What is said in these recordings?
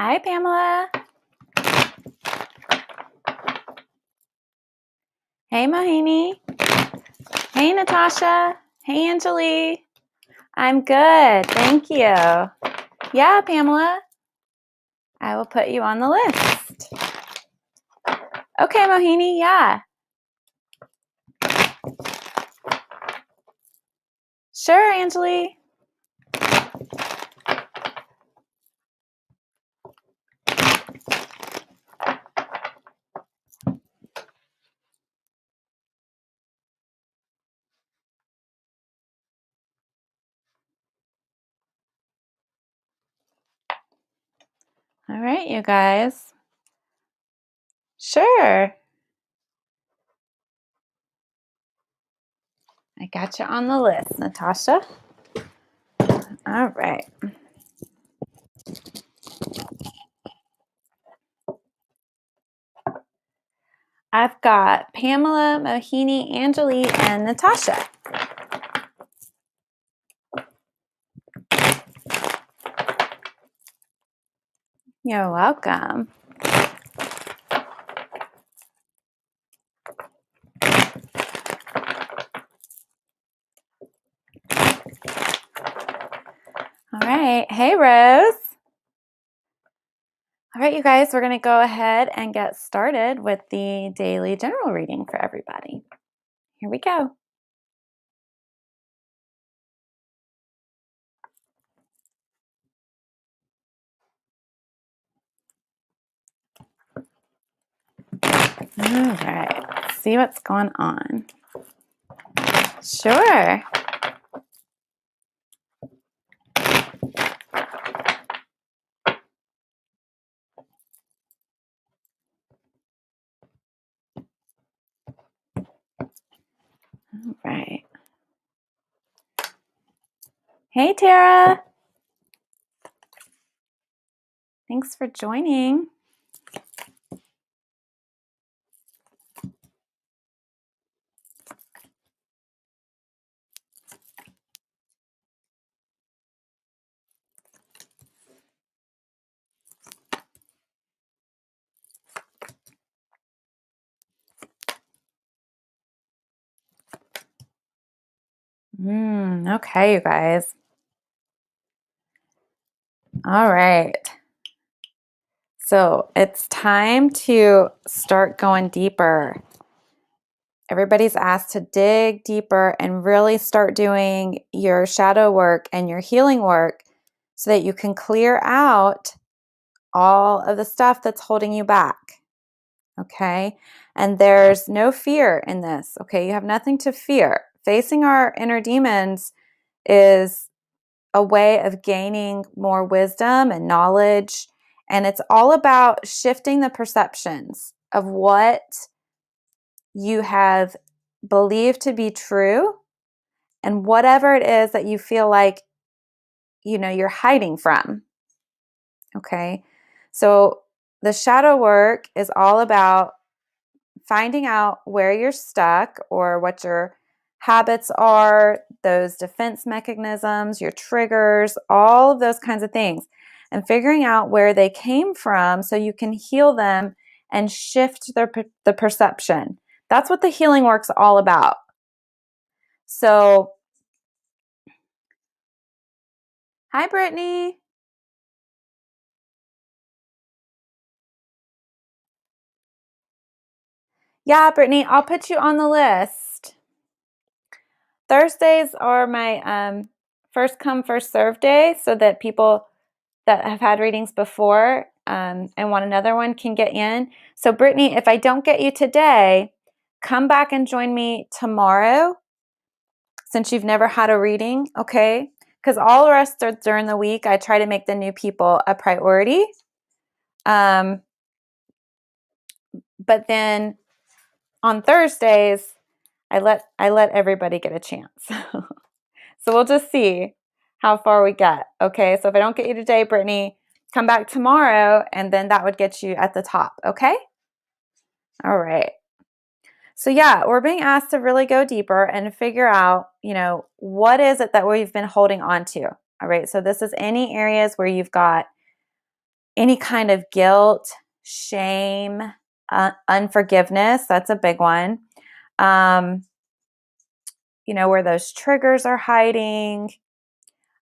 Hi, Pamela. Hey, Mohini. Hey, Natasha. Hey, Anjali. I'm good. Thank you. Yeah, Pamela. I will put you on the list. Okay, Mohini. Yeah. Sure, Anjali. All right, you guys. Sure. I got you on the list, Natasha. All right. I've got Pamela, Mohini, Anjali, and Natasha. You're welcome. All right. Hey, Rose. All right, you guys, we're going to go ahead and get started with the daily general reading for everybody. Here we go. All right, let's see what's going on. Sure. All right. Hey, Tara. Thanks for joining. Okay, you guys. All right. So it's time to start going deeper. Everybody's asked to dig deeper and really start doing your shadow work and your healing work so that you can clear out all of the stuff that's holding you back. Okay? And there's no fear in this. Okay? You have nothing to fear. Facing our inner demons is a way of gaining more wisdom and knowledge. And it's all about shifting the perceptions of what you have believed to be true and whatever it is that you feel like, you're hiding from. Okay? So the shadow work is all about finding out where you're stuck or what your habits are, those defense mechanisms, your triggers, all of those kinds of things, and figuring out where they came from so you can heal them and shift the perception. That's what the healing work's all about. So, hi, Brittany. Yeah, Brittany, I'll put you on the list. Thursdays are my first come, first serve day so that people that have had readings before and want another one can get in. So, Brittany, if I don't get you today, come back and join me tomorrow since you've never had a reading, okay? Because all the rest are during the week. I try to make the new people a priority. But then on Thursdays, I let everybody get a chance. So we'll just see how far we get. Okay, so if I don't get you today, Brittany, come back tomorrow, and then that would get you at the top. Okay? All right. So yeah, we're being asked to really go deeper and figure out, what is it that we've been holding on to. All right. So this is any areas where you've got any kind of guilt, shame, unforgiveness. That's a big one. Where those triggers are hiding.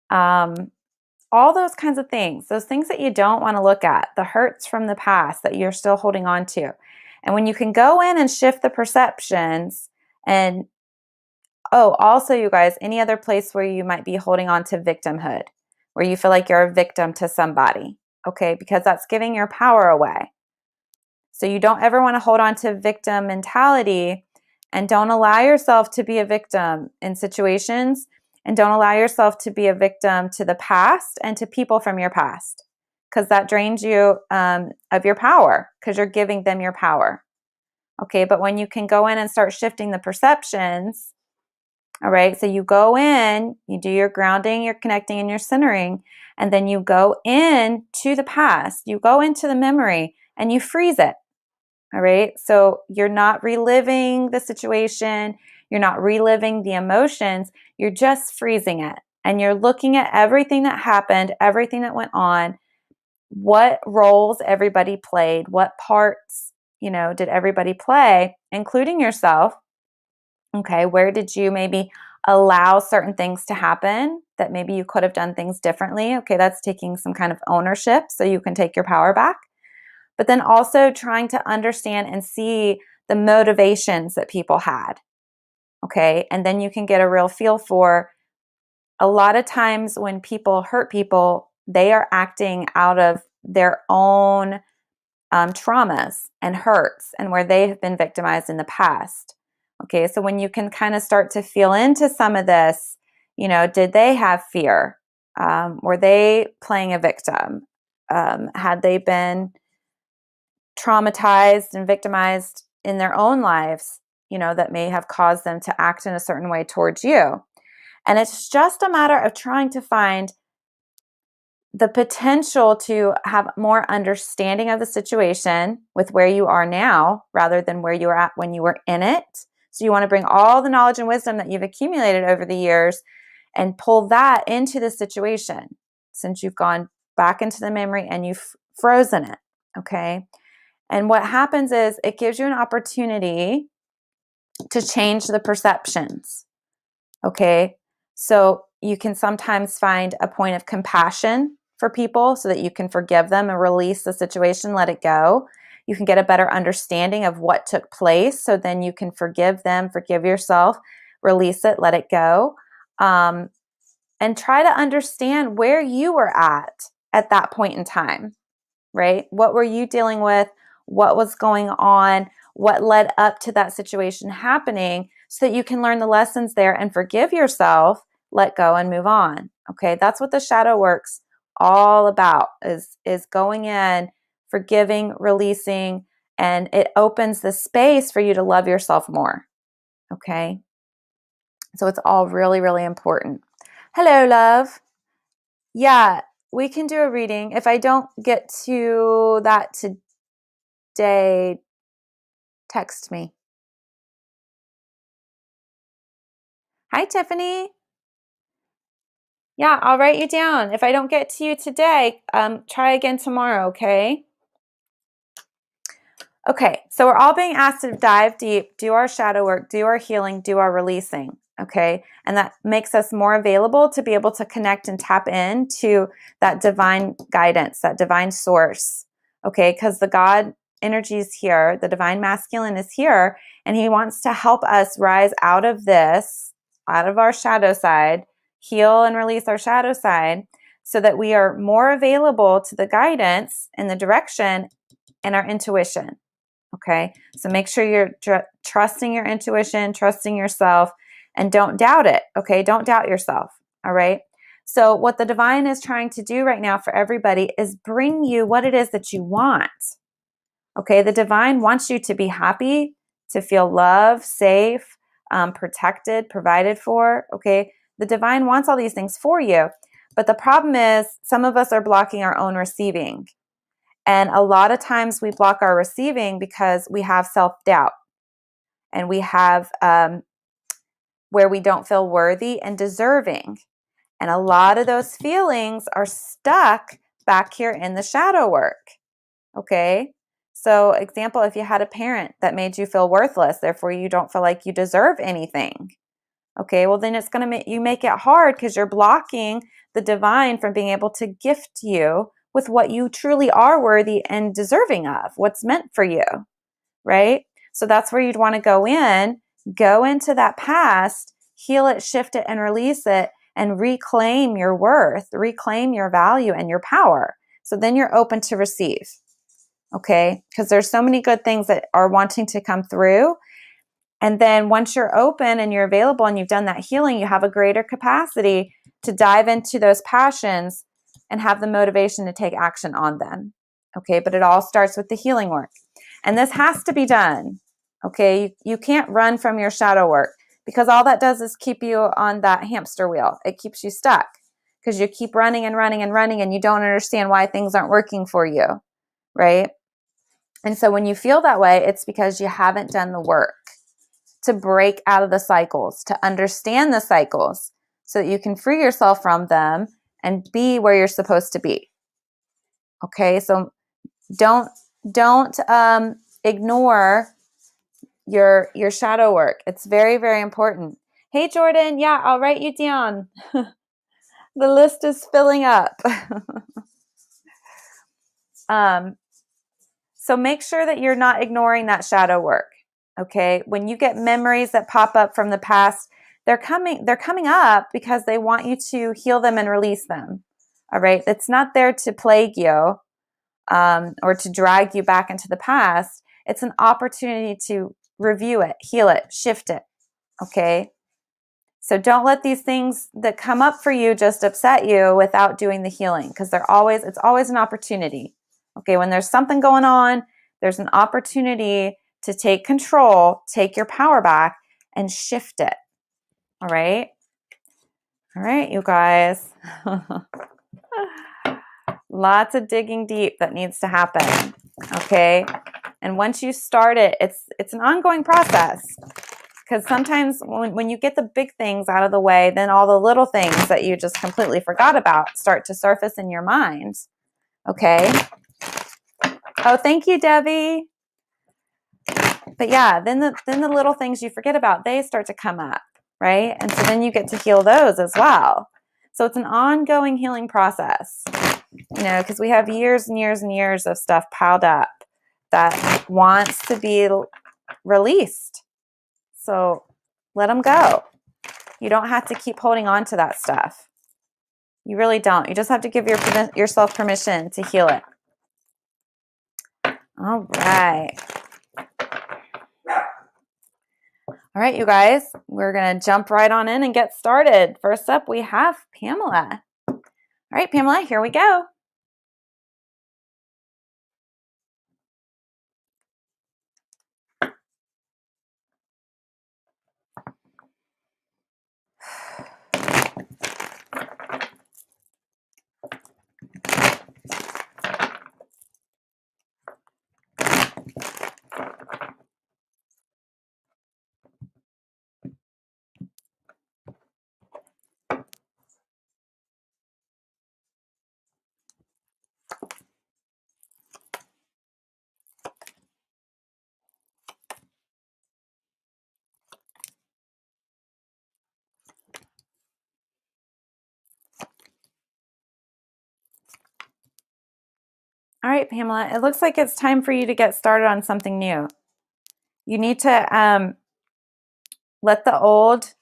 All those kinds of things, those things that you don't want to look at, the hurts from the past that you're still holding on to. And when you can go in and shift the perceptions and, also you guys, any other place where you might be holding on to victimhood, where you feel like you're a victim to somebody, okay? Because that's giving your power away. So you don't ever want to hold on to victim mentality, and don't allow yourself to be a victim in situations, and don't allow yourself to be a victim to the past and to people from your past, because that drains you of your power, because you're giving them your power. Okay, but when you can go in and start shifting the perceptions, all right, so you go in, you do your grounding, your connecting, and your centering, and then you go in to the past, you go into the memory, and you freeze it. All right, so you're not reliving the situation, you're not reliving the emotions, you're just freezing it. And you're looking at everything that happened, everything that went on, what roles everybody played, what parts, did everybody play, including yourself. Okay, where did you maybe allow certain things to happen that maybe you could have done things differently? Okay, that's taking some kind of ownership so you can take your power back. But then also trying to understand and see the motivations that people had. Okay, and then you can get a real feel for, a lot of times when people hurt people, they are acting out of their own traumas and hurts, and where they have been victimized in the past. Okay, so when you can kind of start to feel into some of this, did they have fear? Were they playing a victim? Had they been traumatized and victimized in their own lives, that may have caused them to act in a certain way towards you? And it's just a matter of trying to find the potential to have more understanding of the situation with where you are now rather than where you were at when you were in it. So you want to bring all the knowledge and wisdom that you've accumulated over the years and pull that into the situation, since you've gone back into the memory and you've frozen it. Okay. And what happens is it gives you an opportunity to change the perceptions. Okay. So you can sometimes find a point of compassion for people so that you can forgive them and release the situation, let it go. You can get a better understanding of what took place. So then you can forgive them, forgive yourself, release it, let it go. And try to understand where you were at that point in time, right? What were you dealing with? What was going on? What led up to that situation happening, so that you can learn the lessons there and forgive yourself, let go, and move on. Okay, that's what the shadow work's all about, is going in, forgiving, releasing, and it opens the space for you to love yourself more. Okay, so it's all really, really important. Hello, love. Yeah, we can do a reading. If I don't get to that today, text me. Hi, Tiffany. Yeah, I'll write you down. If I don't get to you today, try again tomorrow, okay? Okay, so we're all being asked to dive deep, do our shadow work, do our healing, do our releasing, okay? And that makes us more available to be able to connect and tap into that divine guidance, that divine source, okay? Because the God energy is here, the divine masculine is here, and he wants to help us rise out of this, out of our shadow side, heal and release our shadow side, so that we are more available to the guidance and the direction and our intuition. Okay, so make sure you're trusting your intuition, trusting yourself, and don't doubt it. Okay, don't doubt yourself. All right. So what the divine is trying to do right now for everybody is bring you what it is that you want. Okay, the divine wants you to be happy, to feel loved, safe, protected, provided for. Okay, the divine wants all these things for you. But the problem is some of us are blocking our own receiving. And a lot of times we block our receiving because we have self-doubt, and we have where we don't feel worthy and deserving. And a lot of those feelings are stuck back here in the shadow work. Okay? So, example, if you had a parent that made you feel worthless, therefore you don't feel like you deserve anything. Okay, well then it's going to make you make it hard because you're blocking the divine from being able to gift you with what you truly are worthy and deserving of, what's meant for you, right? So that's where you'd want to go into that past, heal it, shift it, and release it, and reclaim your worth, reclaim your value and your power. So then you're open to receive, okay? Because there's so many good things that are wanting to come through. And then once you're open and you're available and you've done that healing, you have a greater capacity to dive into those passions and have the motivation to take action on them. Okay, but it all starts with the healing work. And this has to be done. Okay, you can't run from your shadow work because all that does is keep you on that hamster wheel. It keeps you stuck because you keep running and running and running and you don't understand why things aren't working for you, right? And so when you feel that way, it's because you haven't done the work to break out of the cycles, to understand the cycles so that you can free yourself from them and be where you're supposed to be. Okay, so don't ignore your shadow work. It's very, very important. Hey, Jordan, yeah, I'll write you down. The list is filling up. So make sure that you're not ignoring that shadow work. Okay, when you get memories that pop up from the past, they're coming up because they want you to heal them and release them. All right, it's not there to plague you or to drag you back into the past. It's an opportunity to review it, heal it, shift it. Okay, so don't let these things that come up for you just upset you without doing the healing, because it's always an opportunity. Okay, when there's something going on, there's an opportunity to take control, take your power back, and shift it. All right? All right, you guys. Lots of digging deep that needs to happen. Okay? And once you start it, it's an ongoing process. Because sometimes when you get the big things out of the way, then all the little things that you just completely forgot about start to surface in your mind. Okay? Oh, thank you, Debbie. But yeah, then the little things you forget about, they start to come up, right? And so then you get to heal those as well. So it's an ongoing healing process, because we have years and years and years of stuff piled up that wants to be released. So let them go. You don't have to keep holding on to that stuff. You really don't. You just have to give yourself permission to heal it. All right. All right, you guys, we're going to jump right on in and get started. First up, we have Pamela. All right, Pamela, here we go. All right, Pamela, it looks like it's time for you to get started on something new. You need to let the old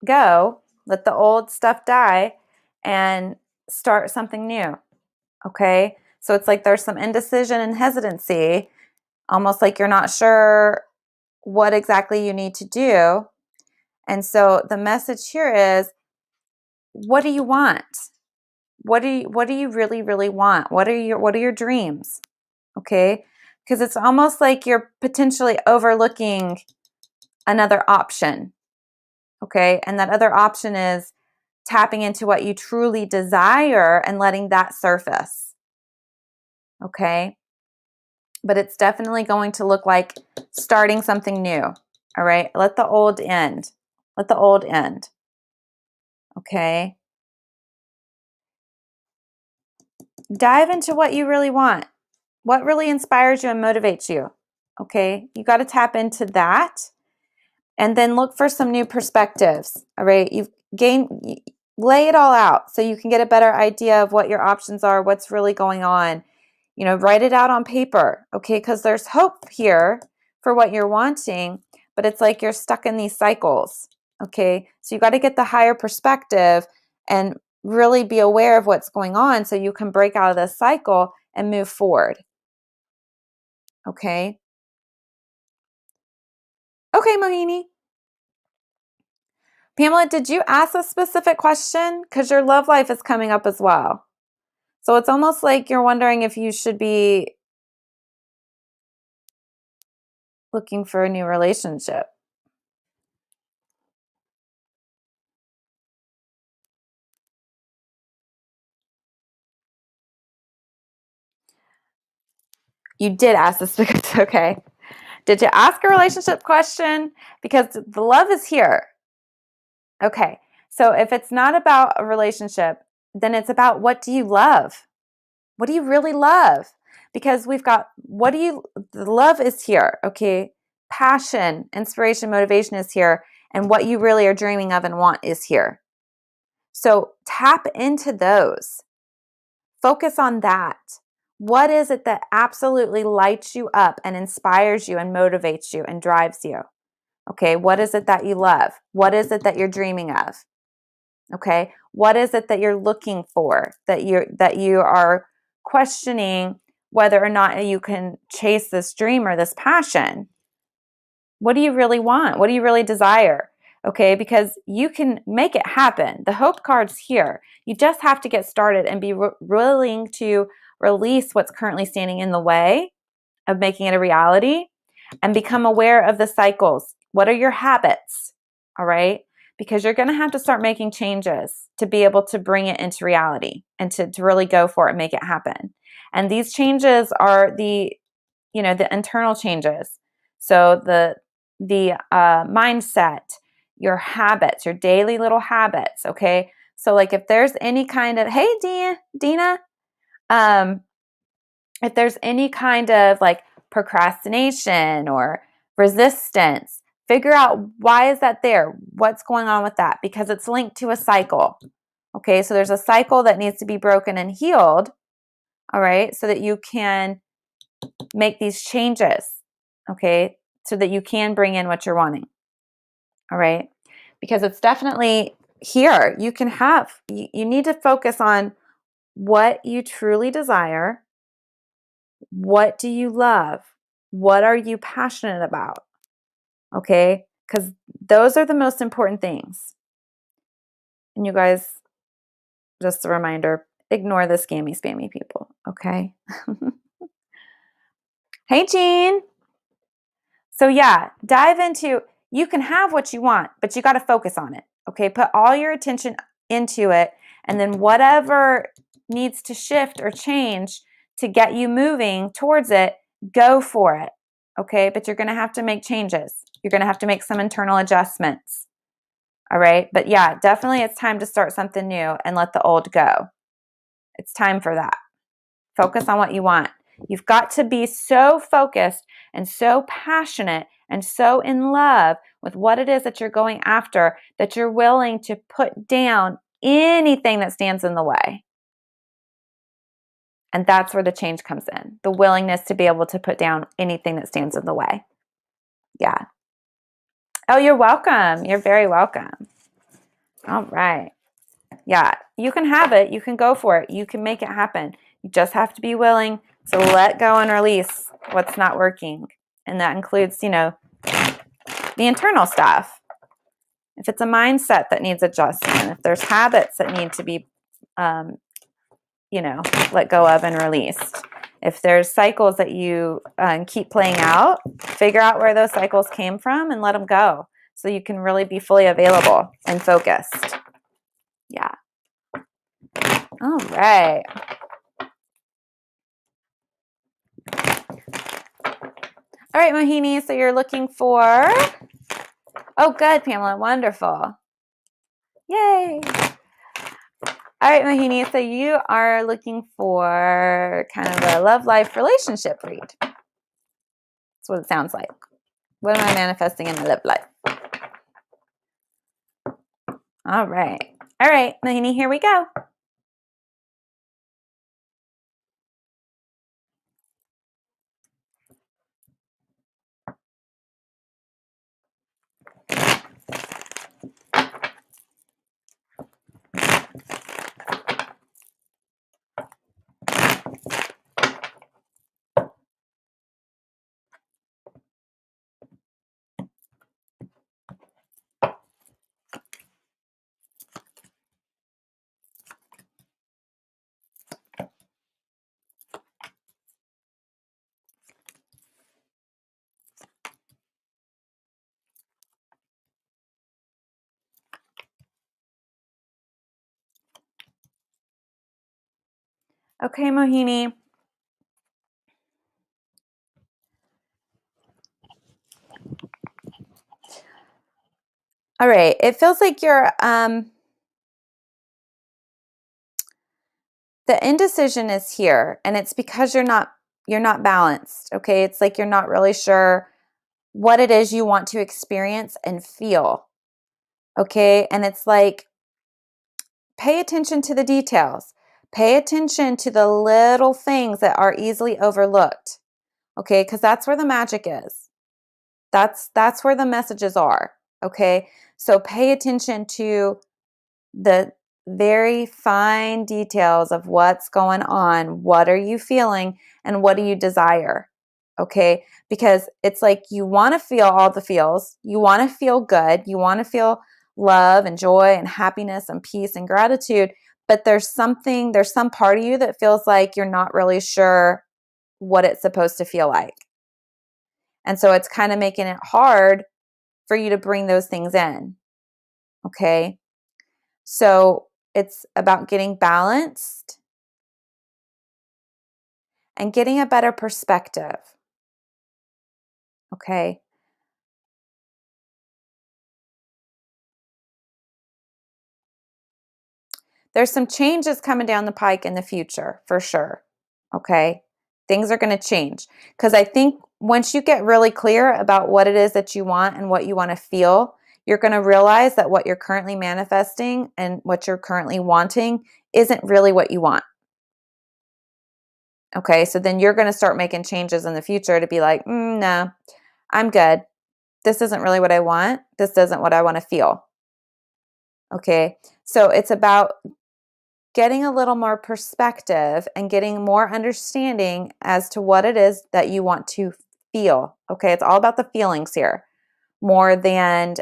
go, let the old stuff die, and start something new. Okay? So it's like there's some indecision and hesitancy, almost like you're not sure what exactly you need to do. And so the message here is, what do you want? What do you really, really want? What are your dreams? Okay? Because it's almost like you're potentially overlooking another option. Okay? And that other option is tapping into what you truly desire and letting that surface. Okay? But it's definitely going to look like starting something new. All right? Let the old end. Let the old end. Okay? dive into what you really want. What really inspires you and motivates you? Okay, you got to tap into that and then look for some new perspectives. All right, lay it all out so you can get a better idea of what your options are, what's really going on. You know, write it out on paper, okay? Because there's hope here for what you're wanting, but it's like you're stuck in these cycles, okay? So you got to get the higher perspective and really be aware of what's going on so you can break out of this cycle and move forward, okay? Okay, Mohini. Pamela, did you ask a specific question? Because your love life is coming up as well. So it's almost like you're wondering if you should be looking for a new relationship. You did ask this because, okay. Did you ask a relationship question? Because the love is here. Okay. So if it's not about a relationship, then it's about what do you love? What do you really love? Because we've got the love is here, okay? Passion, inspiration, motivation is here, and what you really are dreaming of and want is here. So tap into those. Focus on that. What is it that absolutely lights you up and inspires you and motivates you and drives you? Okay, what is it that you love? What is it that you're dreaming of? Okay, what is it that you're looking for, that you are questioning whether or not you can chase this dream or this passion? What do you really want? What do you really desire? Okay, because you can make it happen. The hope card's here. You just have to get started and be willing to release what's currently standing in the way of making it a reality and become aware of the cycles. What are your habits? All right, because you're going to have to start making changes to be able to bring it into reality and to really go for it and make it happen. And these changes are the internal changes. So the mindset, your habits, your daily little habits. Okay. So like if there's any kind of, hey, Dina, if there's any kind of like procrastination or resistance, figure out why is that there? What's going on with that? Because it's linked to a cycle. Okay. So there's a cycle that needs to be broken and healed. All right. So that you can make these changes. Okay. So that you can bring in what you're wanting. All right. Because it's definitely here. You need to focus on what you truly desire. What do you love? What are you passionate about? Okay. Because those are the most important things. And you guys, just a reminder, ignore the scammy, spammy people. Okay. Hey, Jean. So yeah, dive into, you can have what you want, but you got to focus on it. Okay. Put all your attention into it. And then whatever needs to shift or change to get you moving towards it, go for it. Okay. But you're going to have to make changes. You're going to have to make some internal adjustments. All right. But yeah, definitely it's time to start something new and let the old go. It's time for that. Focus on what you want. You've got to be so focused and so passionate and so in love with what it is that you're going after that you're willing to put down anything that stands in the way. And that's where the change comes in. The willingness to be able to put down anything that stands in the way. Yeah. Oh, you're welcome. You're very welcome. All right. Yeah, you can have it. You can go for it. You can make it happen. You just have to be willing to let go and release what's not working. And that includes, the internal stuff. If it's a mindset that needs adjustment, if there's habits that need to be, let go of and released. If there's cycles that you keep playing out, figure out where those cycles came from and let them go so you can really be fully available and focused. Yeah. All right. All right, Mohini, so you're looking for, oh, good, Pamela, wonderful. Yay. All right, Mohini, so you are looking for kind of a love life relationship read. That's what it sounds like. What am I manifesting in my love life? All right. All right, Mohini, here we go. Okay, Mohini. All right. It feels like you're the indecision is here, and it's because you're not balanced. Okay? It's like you're not really sure what it is you want to experience and feel. Okay? And it's like, pay attention to the details. Pay attention to the little things that are easily overlooked. Okay? Because that's where the magic is. That's where the messages are. Okay? So pay attention to the very fine details of what's going on. What are you feeling and what do you desire? Okay? Because it's like you want to feel all the feels. You want to feel good. You want to feel love and joy and happiness and peace and gratitude. But there's some part of you that feels like you're not really sure what it's supposed to feel like. And so it's kind of making it hard for you to bring those things in. Okay? So it's about getting balanced and getting a better perspective. Okay? There's some changes coming down the pike in the future, for sure. Okay? Things are going to change. Because I think once you get really clear about what it is that you want and what you want to feel, you're going to realize that what you're currently manifesting and what you're currently wanting isn't really what you want. Okay? So then you're going to start making changes in the future to be like, no, I'm good. This isn't really what I want. This isn't what I want to feel. Okay? So it's about getting a little more perspective and getting more understanding as to what it is that you want to feel. Okay? It's all about the feelings here more than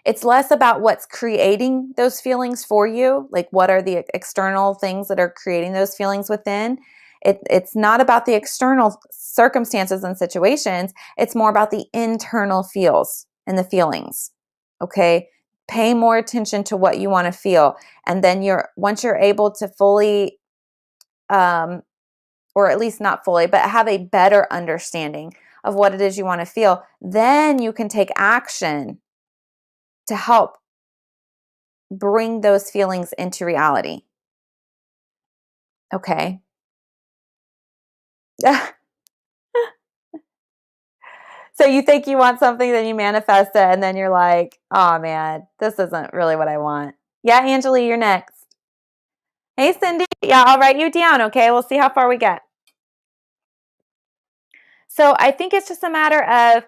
it's less about what's creating those feelings for you, like what are the external things that are creating those feelings within. It's not about the external circumstances and situations. It's more about the internal feels and the feelings. Okay? Pay more attention to what you want to feel. And then once you're able to fully, or at least not fully, but have a better understanding of what it is you want to feel, then you can take action to help bring those feelings into reality. Okay. So you think you want something, then you manifest it, and then you're like, oh man, this isn't really what I want. Yeah, Angela, you're next. Hey, Cindy. Yeah, I'll write you down, okay? We'll see how far we get. So I think it's just a matter of,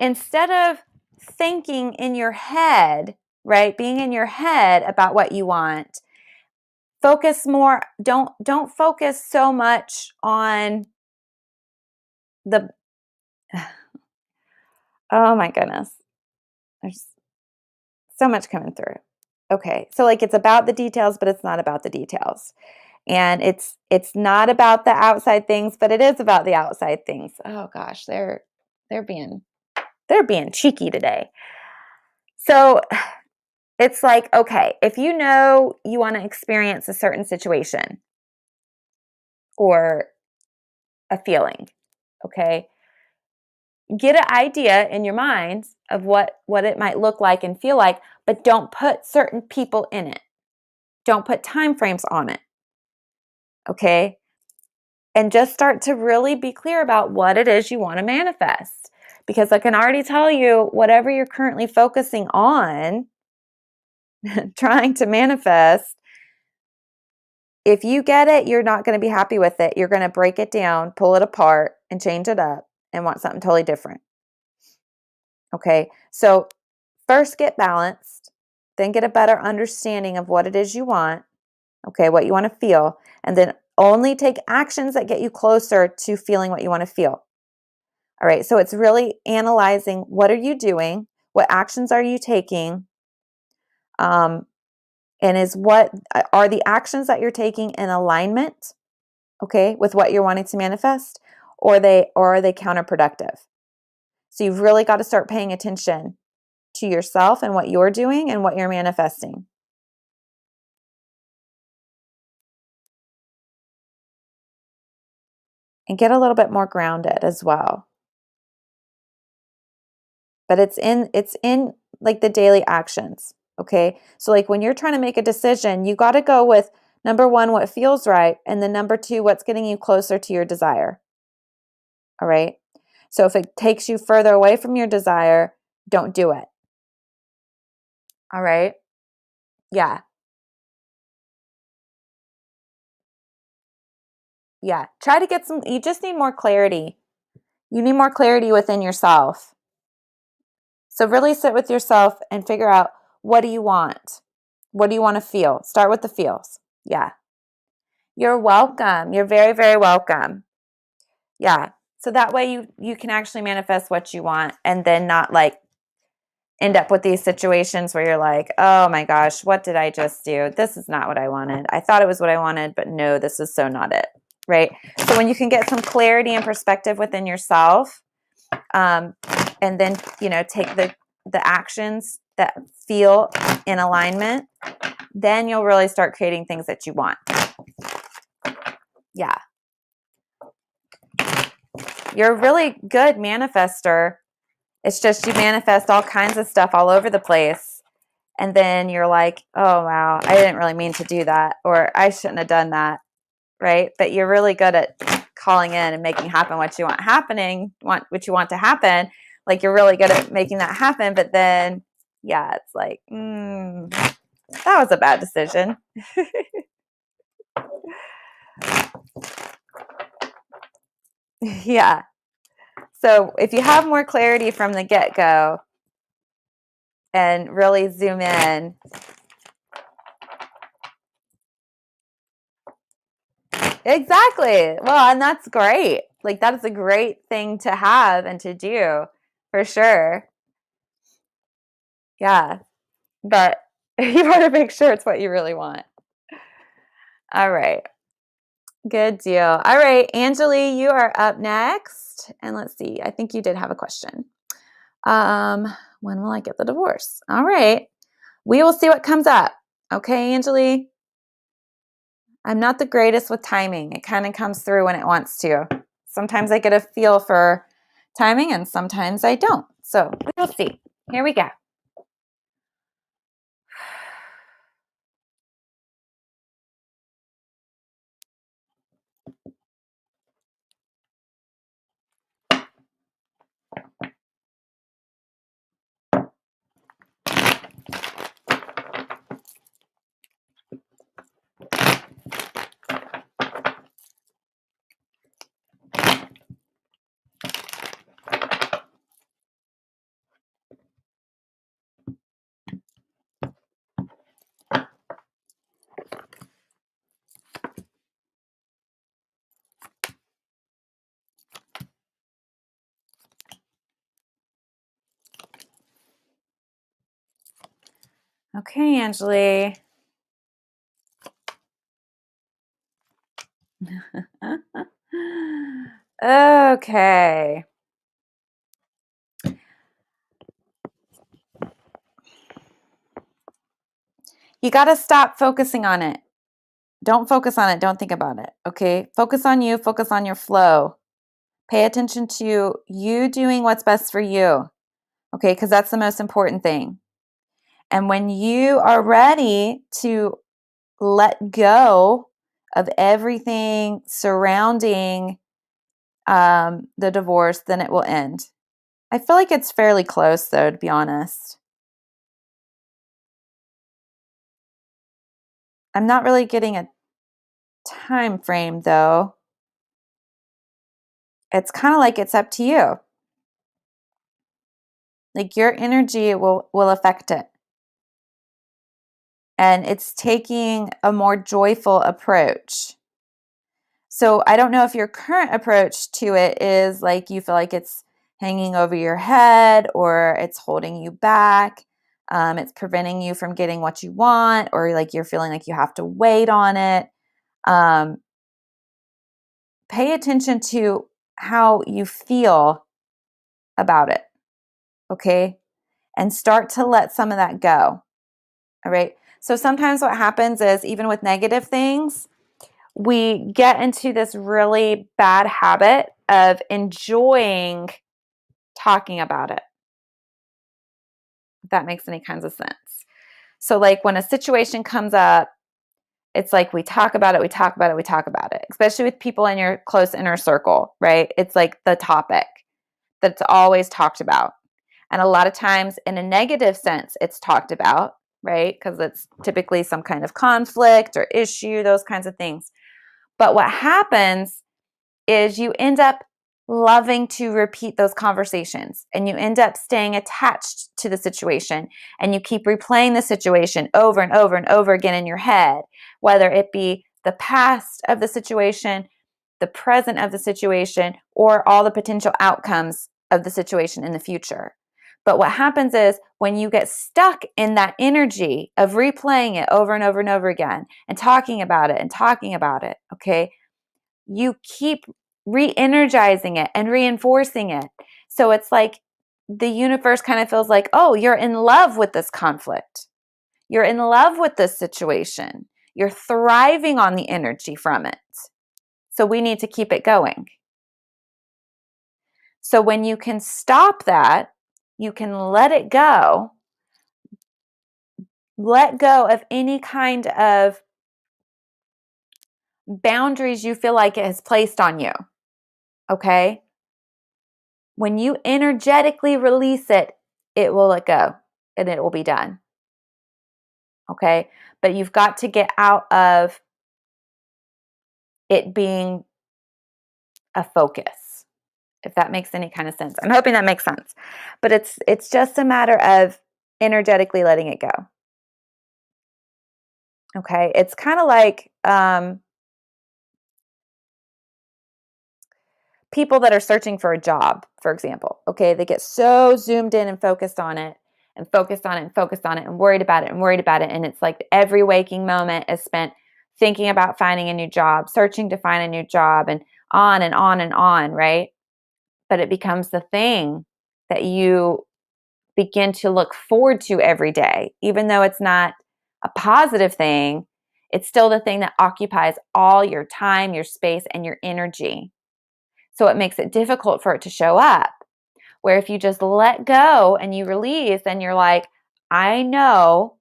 instead of thinking in your head, right, being in your head about what you want, focus more, don't focus so much on the oh my goodness. There's so much coming through. Okay. So like it's about the details, but it's not about the details. And it's not about the outside things, but it is about the outside things. Oh gosh, they're being cheeky today. So it's like, okay, if you know you want to experience a certain situation or a feeling, okay, get an idea in your mind of what it might look like and feel like, but don't put certain people in it. Don't put time frames on it. Okay? And just start to really be clear about what it is you want to manifest. Because I can already tell you, whatever you're currently focusing on, trying to manifest, if you get it, you're not going to be happy with it. You're going to break it down, pull it apart, and change it up and want something totally different. Okay, so first get balanced, then get a better understanding of what it is you want, okay, what you want to feel, and then only take actions that get you closer to feeling what you want to feel. All right, so it's really analyzing, what are you doing, what actions are you taking, and are the actions that you're taking in alignment, okay, with what you're wanting to manifest, or are they counterproductive? So you've really got to start paying attention to yourself and what you're doing and what you're manifesting. And get a little bit more grounded as well. But it's in like the daily actions, okay? So like when you're trying to make a decision, you got to go with number 1, what feels right, and then number 2, what's getting you closer to your desire. All right? So if it takes you further away from your desire, don't do it. All right? Yeah. Yeah. Try to get you just need more clarity. You need more clarity within yourself. So really sit with yourself and figure out, what do you want? What do you want to feel? Start with the feels. Yeah. You're welcome. You're very, very welcome. Yeah. So that way you can actually manifest what you want and then not like end up with these situations where you're like, oh my gosh, what did I just do? This is not what I wanted. I thought it was what I wanted, but no, this is so not it. Right? So when you can get some clarity and perspective within yourself, and then, take the actions that feel in alignment, then you'll really start creating things that you want. Yeah. You're a really good manifester. It's just you manifest all kinds of stuff all over the place. And then you're like, oh, wow, I didn't really mean to do that. Or I shouldn't have done that. Right? But you're really good at calling in and making happen what you want what you want to happen. Like you're really good at making that happen. But then, yeah, it's like, that was a bad decision. Yeah. So if you have more clarity from the get-go and really zoom in, exactly. Well, and that's great. Like that is a great thing to have and to do, for sure. Yeah. But you want to make sure it's what you really want. All right. Good deal. All right, Angeli, you are up next. And let's see, I think you did have a question. When will I get the divorce? All right. We will see what comes up. Okay, Angeli? I'm not the greatest with timing. It kind of comes through when it wants to. Sometimes I get a feel for timing and sometimes I don't. So we'll see. Here we go. Okay, Angeli. Okay. You got to stop focusing on it. Don't focus on it. Don't think about it. Okay. Focus on you. Focus on your flow. Pay attention to you doing what's best for you. Okay. Because that's the most important thing. And when you are ready to let go of everything surrounding the divorce, then it will end. I feel like it's fairly close, though, to be honest. I'm not really getting a time frame, though. It's kind of like it's up to you. Like your energy will affect it. And it's taking a more joyful approach. So I don't know if your current approach to it is like you feel like it's hanging over your head or it's holding you back. It's preventing you from getting what you want, or like you're feeling like you have to wait on it. Pay attention to how you feel about it, okay? And start to let some of that go, all right? So sometimes what happens is, even with negative things, we get into this really bad habit of enjoying talking about it, if that makes any kinds of sense. So like when a situation comes up, it's like we talk about it, we talk about it, we talk about it, especially with people in your close inner circle, right? It's like the topic that's always talked about. And a lot of times in a negative sense, it's talked about, right? Because it's typically some kind of conflict or issue, those kinds of things. But what happens is you end up loving to repeat those conversations, and you end up staying attached to the situation, and you keep replaying the situation over and over and over again in your head, whether it be the past of the situation, the present of the situation, or all the potential outcomes of the situation in the future. But what happens is when you get stuck in that energy of replaying it over and over and over again and talking about it, okay, you keep re-energizing it and reinforcing it. So it's like the universe kind of feels like, oh, you're in love with this conflict. You're in love with this situation. You're thriving on the energy from it. So we need to keep it going. So when you can stop that, you can let it go. Let go of any kind of boundaries you feel like it has placed on you. Okay? When you energetically release it, it will let go and it will be done. Okay? But you've got to get out of it being a focus, if that makes any kind of sense. I'm hoping that makes sense. But it's just a matter of energetically letting it go. Okay? It's kind of like people that are searching for a job, for example. Okay? They get so zoomed in and focused on it and focused on it and focused on it and worried about it and worried about it. And it's like every waking moment is spent thinking about finding a new job, searching to find a new job, and on and on and on, right? But it becomes the thing that you begin to look forward to every day. Even though it's not a positive thing, it's still the thing that occupies all your time, your space, and your energy. So it makes it difficult for it to show up. Where if you just let go and you release, then you're like, I know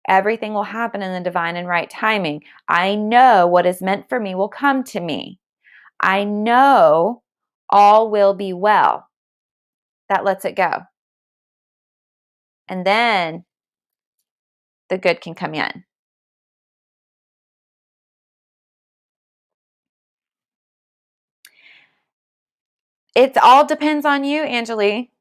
everything will happen in the divine and right timing. I know what is meant for me will come to me. I know all will be well. That lets it go. And then the good can come in. It all depends on you, Angeli.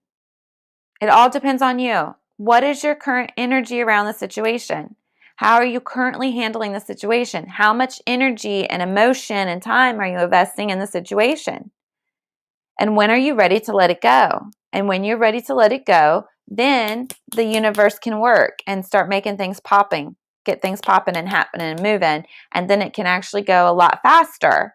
It all depends on you. What is your current energy around the situation? How are you currently handling the situation? How much energy and emotion and time are you investing in the situation? And when are you ready to let it go? And when you're ready to let it go, then the universe can work and start making things popping, get things popping and happening and moving. And then it can actually go a lot faster.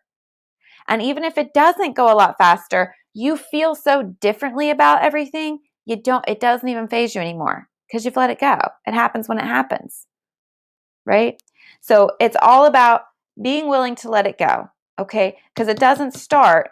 And even if it doesn't go a lot faster, you feel so differently about everything. It doesn't even phase you anymore because you've let it go. It happens when it happens, right? So it's all about being willing to let it go, okay? Because it doesn't start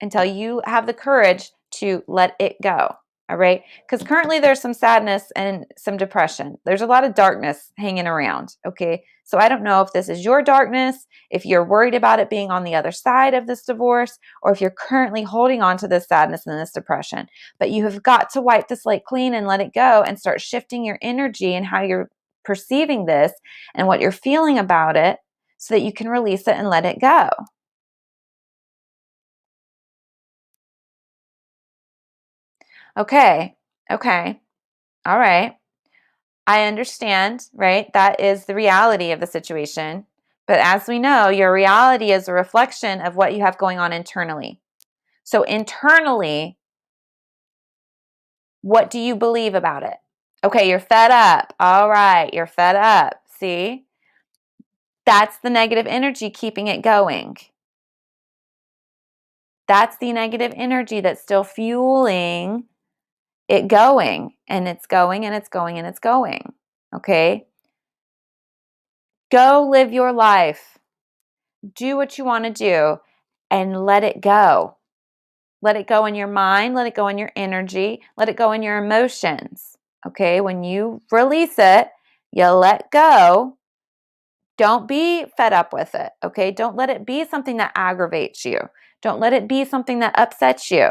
until you have the courage to let it go. All right. Because currently there's some sadness and some depression. There's a lot of darkness hanging around. Okay. So I don't know if this is your darkness, if you're worried about it being on the other side of this divorce, or if you're currently holding on to this sadness and this depression. But you have got to wipe the slate clean and let it go and start shifting your energy and how you're perceiving this and what you're feeling about it so that you can release it and let it go. Okay. Okay. All right. I understand, right? That is the reality of the situation. But as we know, your reality is a reflection of what you have going on internally. So internally, what do you believe about it? Okay, you're fed up. All right, you're fed up. See? That's the negative energy keeping it going. That's the negative energy that's still fueling it going. And it's going and it's going and it's going. Okay? Go live your life. Do what you want to do and let it go. Let it go in your mind. Let it go in your energy. Let it go in your emotions. Okay? When you release it, you let go. Don't be fed up with it. Okay? Don't let it be something that aggravates you. Don't let it be something that upsets you.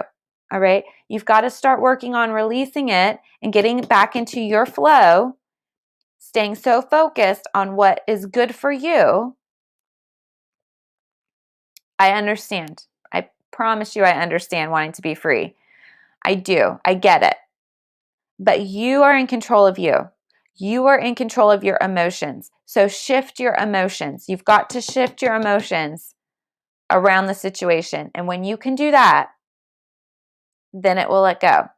All right? You've got to start working on releasing it and getting back into your flow, staying so focused on what is good for you. I understand. I promise you, I understand wanting to be free. I do. I get it. But you are in control of you. You are in control of your emotions. So shift your emotions. You've got to shift your emotions around the situation. And when you can do that, then it will let go.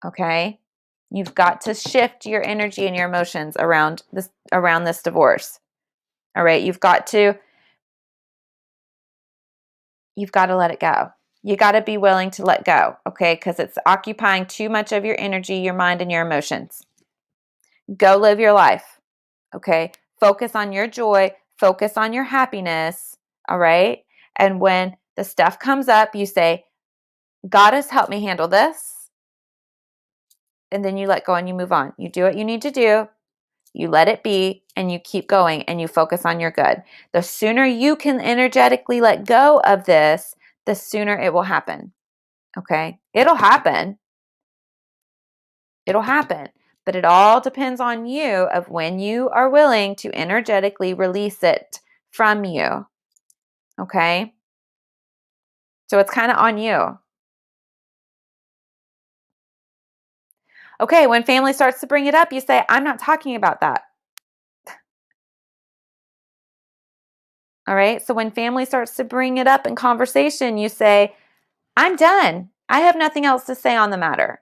Okay? You've got to shift your energy and your emotions around this divorce. All right? You've got to let it go. You got to be willing to let go, okay? Because it's occupying too much of your energy, your mind, and your emotions. Go live your life, okay? Focus on your joy. Focus on your happiness, all right? And when the stuff comes up, you say, Goddess, help me handle this. And then you let go and you move on. You do what you need to do. You let it be and you keep going and you focus on your good. The sooner you can energetically let go of this, the sooner it will happen. Okay? It'll happen. It'll happen. But it all depends on you of when you are willing to energetically release it from you. Okay? So it's kind of on you. Okay, when family starts to bring it up, you say, I'm not talking about that. All right? So when family starts to bring it up in conversation, you say, I'm done. I have nothing else to say on the matter.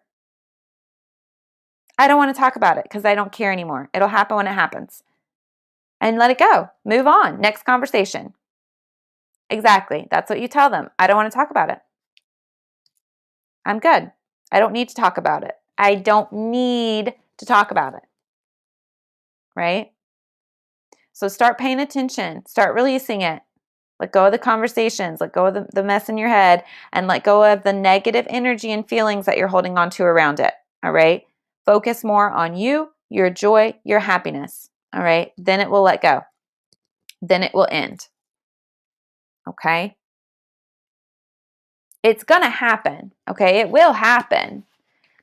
I don't want to talk about it because I don't care anymore. It'll happen when it happens. And let it go. Move on. Next conversation. Exactly. That's what you tell them. I don't want to talk about it. I'm good. I don't need to talk about it. I don't need to talk about it. Right? So start paying attention. Start releasing it. Let go of the conversations. Let go of the mess in your head. And let go of the negative energy and feelings that you're holding on to around it. All right? Focus more on you, your joy, your happiness. All right? Then it will let go. Then it will end. Okay? It's going to happen. Okay? It will happen.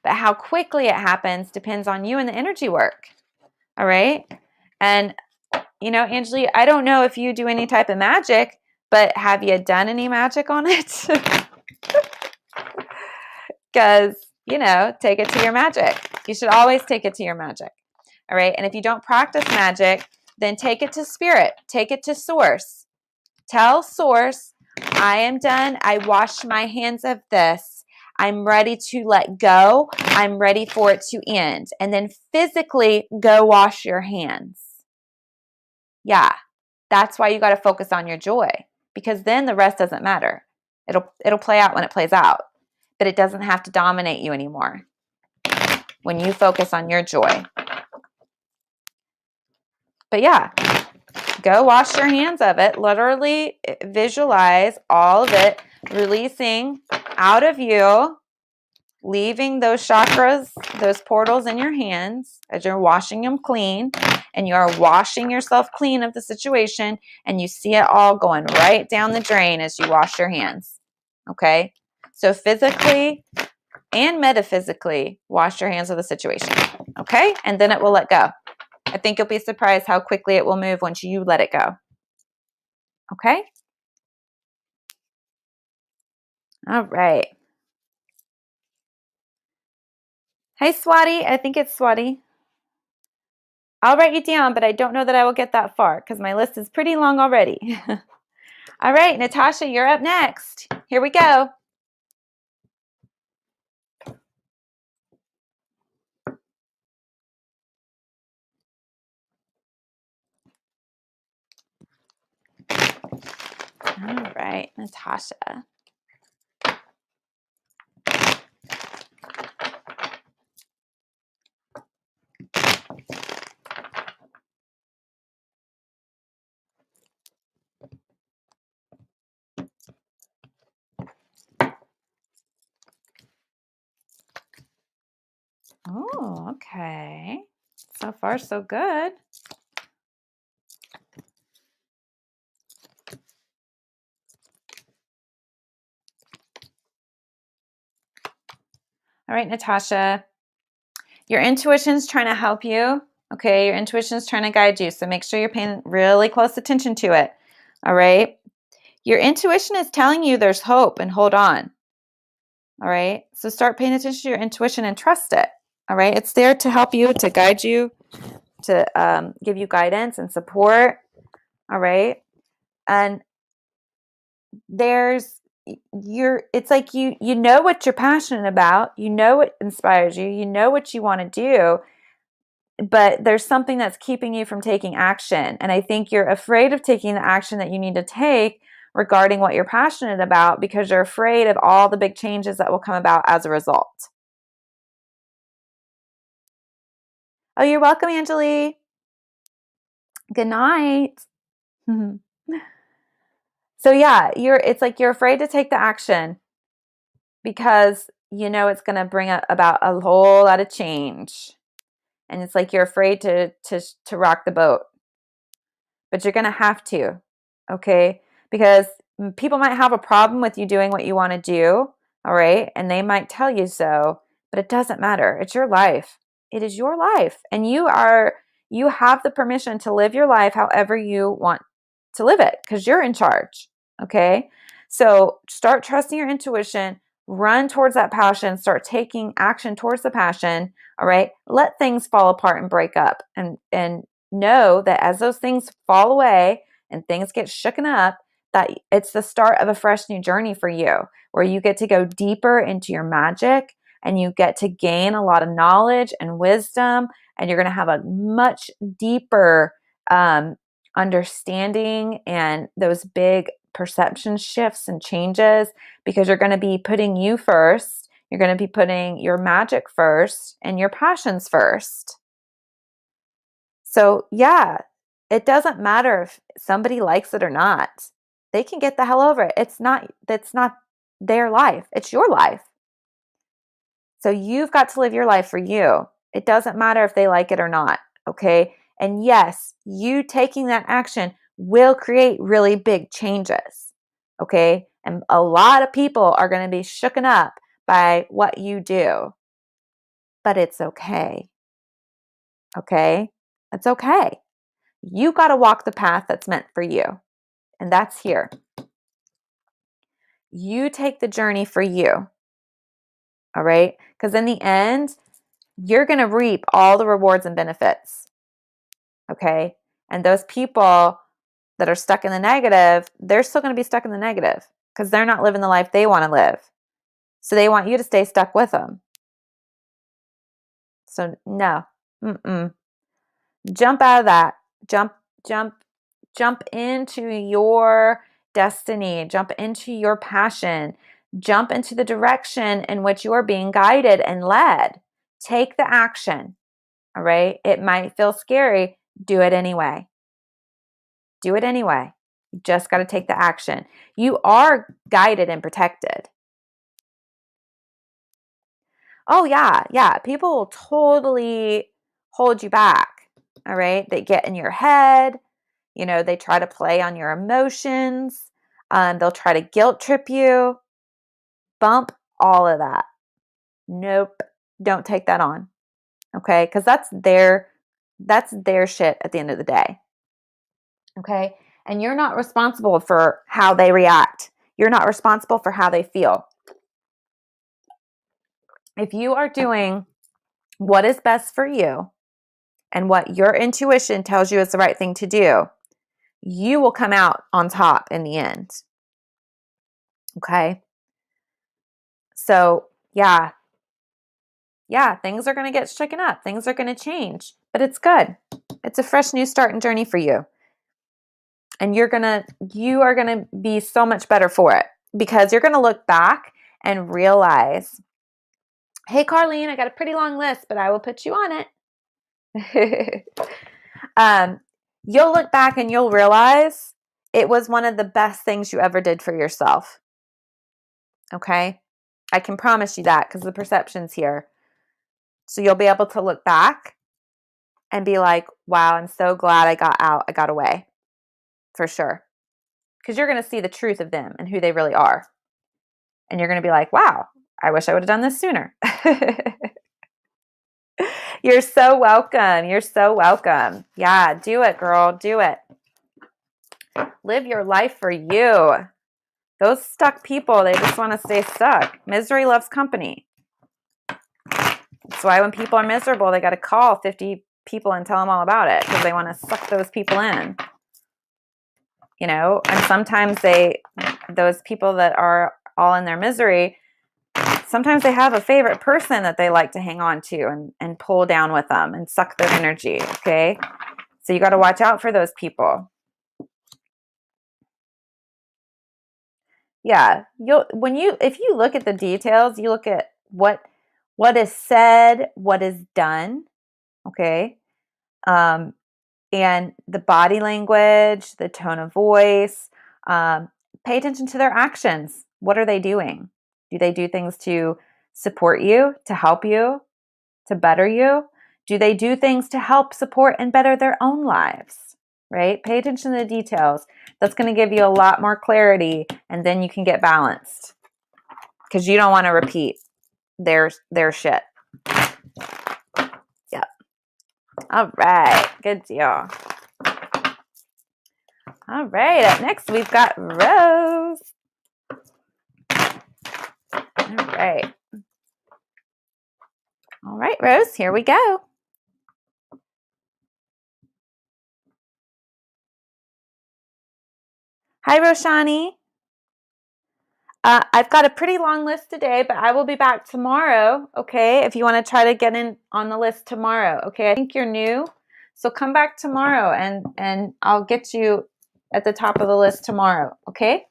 But how quickly it happens depends on you and the energy work. All right? And, Angelie, I don't know if you do any type of magic, but have you done any magic on it? Because, take it to your magic. You should always take it to your magic. All right? And if you don't practice magic, then take it to spirit. Take it to source. Tell source, I am done. I wash my hands of this. I'm ready to let go. I'm ready for it to end. And then physically go wash your hands. Yeah, that's why you got to focus on your joy, because then the rest doesn't matter. It'll play out when it plays out, but it doesn't have to dominate you anymore when you focus on your joy. But yeah, go wash your hands of it. Literally visualize all of it releasing out of you leaving those chakras, those portals in your hands as you're washing them clean, and you are washing yourself clean of the situation, and you see it all going right down the drain as you wash your hands. Okay? So physically and metaphysically, wash your hands of the situation. Okay? And then it will let go. I think you'll be surprised how quickly it will move once you let it go. Okay? All right. Hey, Swati. I think it's Swati. I'll write you down, but I don't know that I will get that far because my list is pretty long already. All right, Natasha, you're up next. Here we go. All right, Natasha. Oh, okay. So far, so good. All right, Natasha. Your intuition's trying to help you. Okay, your intuition's trying to guide you. So make sure you're paying really close attention to it. All right. Your intuition is telling you there's hope and hold on. All right. So start paying attention to your intuition and trust it. All right. It's there to help you, to guide you, to give you guidance and support. All right. And it's like you know what you're passionate about, you know what inspires you, you know what you want to do, but there's something that's keeping you from taking action. And I think you're afraid of taking the action that you need to take regarding what you're passionate about because you're afraid of all the big changes that will come about as a result. Oh, you're welcome, Angeli. Good night. So yeah, it's like you're afraid to take the action because you know it's going to bring about a whole lot of change. And it's like you're afraid to rock the boat. But you're going to have to. Okay? Because people might have a problem with you doing what you want to do, all right? And they might tell you so, but it doesn't matter. It's your life. It is your life. And you have the permission to live your life however you want to live it because you're in charge. Okay? So start trusting your intuition, run towards that passion, start taking action towards the passion, all right? Let things fall apart and break up and know that as those things fall away and things get shooken up, that it's the start of a fresh new journey for you where you get to go deeper into your magic and you get to gain a lot of knowledge and wisdom, and you're going to have a much deeper understanding and those big perception shifts and changes because you're going to be putting you first. You're going to be putting your magic first and your passions first. So, yeah, it doesn't matter if somebody likes it or not. They can get the hell over it. That's not their life. It's your life. So you've got to live your life for you. It doesn't matter if they like it or not, okay? And yes, you taking that action will create really big changes, okay? And a lot of people are going to be shooken up by what you do. But it's okay. Okay? It's okay. You got to walk the path that's meant for you. And that's here. You take the journey for you. All right? Because in the end, you're going to reap all the rewards and benefits. Okay? And those people that are stuck in the negative, they're still going to be stuck in the negative because they're not living the life they want to live. So they want you to stay stuck with them. So no. Jump out of that. Jump into your destiny. Jump into your passion. Jump into the direction in which you are being guided and led. Take the action. All right? It might feel scary. Do it anyway. Do it anyway. You just got to take the action. You are guided and protected. Oh, yeah, yeah. People will totally hold you back. All right. They get in your head. You know, they try to play on your emotions. They'll try to guilt trip you. Bump all of that. Nope. Don't take that on. Okay. Because that's their shit at the end of the day. Okay. And you're not responsible for how they react. You're not responsible for how they feel. If you are doing what is best for you and what your intuition tells you is the right thing to do, you will come out on top in the end. Okay. So, yeah, things are going to get shaken up. Things are going to change, but it's good. It's a fresh new start and journey for you. And you are going to be so much better for it because you're going to look back and realize, hey, Carlene, I got a pretty long list, but I will put you on it. You'll look back and you'll realize it was one of the best things you ever did for yourself. Okay? I can promise you that because the perception's here. So you'll be able to look back and be like, wow, I'm so glad I got out. I got away. For sure. Because you're going to see the truth of them and who they really are. And you're going to be like, wow, I wish I would have done this sooner. You're so welcome. You're so welcome. Yeah, do it, girl. Do it. Live your life for you. Those stuck people, they just want to stay stuck. Misery loves company. That's why when people are miserable, they got to call 50 people and tell them all about it because they want to suck those people in. You know, and sometimes those people that are all in their misery, sometimes they have a favorite person that they like to hang on to and pull down with them and suck their energy. Okay. So you got to watch out for those people. Yeah. If you look at the details, you look at what is said, what is done. Okay. And the body language, the tone of voice, pay attention to their actions. What are they doing? Do they do things to support you, to help you, to better you? Do they do things to help support and better their own lives? Right? Pay attention to the details. That's going to give you a lot more clarity, and then you can get balanced because you don't want to repeat their shit. Yep. All right. Good deal. All right. Up next, we've got Rose. All right. All right, Rose, here we go. Hi, Roshani. I've got a pretty long list today, but I will be back tomorrow, okay, if you want to try to get in on the list tomorrow, okay? I think you're new, so come back tomorrow, and I'll get you at the top of the list tomorrow, okay?